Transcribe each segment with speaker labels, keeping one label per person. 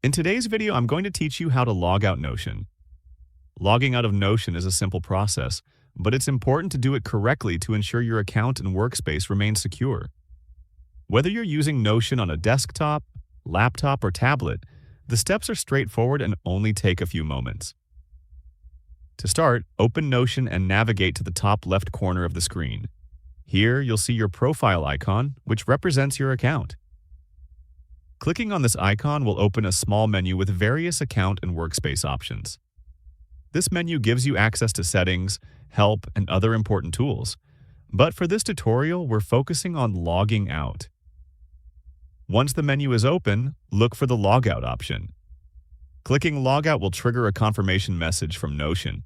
Speaker 1: In today's video, I'm going to teach you how to log out Notion. Logging out of Notion is a simple process, but it's important to do it correctly to ensure your account and workspace remain secure. Whether you're using Notion on a desktop, laptop, or tablet, the steps are straightforward and only take a few moments. To start, open Notion and navigate to the top left corner of the screen. Here, you'll see your profile icon, which represents your account. Clicking on this icon will open a small menu with various account and workspace options. This menu gives you access to settings, help, and other important tools. But for this tutorial, we're focusing on logging out. Once the menu is open, look for the Logout option. Clicking Logout will trigger a confirmation message from Notion.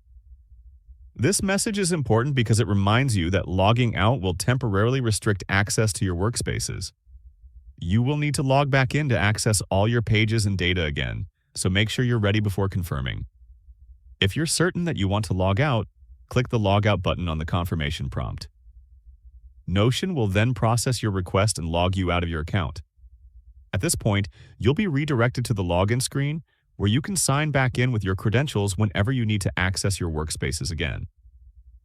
Speaker 1: This message is important because it reminds you that logging out will temporarily restrict access to your workspaces. You will need to log back in to access all your pages and data again, so make sure you're ready before confirming. If you're certain that you want to log out, click the Logout button on the confirmation prompt. Notion will then process your request and log you out of your account. At this point, you'll be redirected to the login screen, where you can sign back in with your credentials whenever you need to access your workspaces again.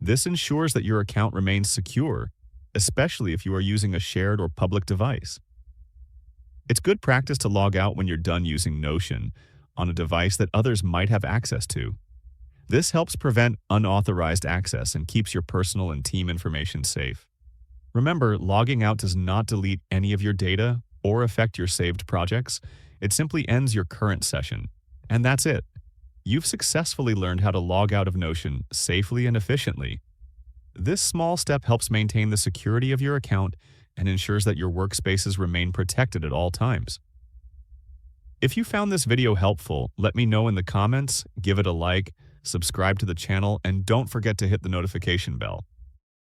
Speaker 1: This ensures that your account remains secure, especially if you are using a shared or public device. It's good practice to log out when you're done using Notion on a device that others might have access to. This helps prevent unauthorized access and keeps your personal and team information safe. Remember, logging out does not delete any of your data or affect your saved projects. It simply ends your current session. And that's it. You've successfully learned how to log out of Notion safely and efficiently. This small step helps maintain the security of your account and ensures that your workspaces remain protected at all times. If you found this video helpful, let me know in the comments, give it a like, subscribe to the channel, and don't forget to hit the notification bell.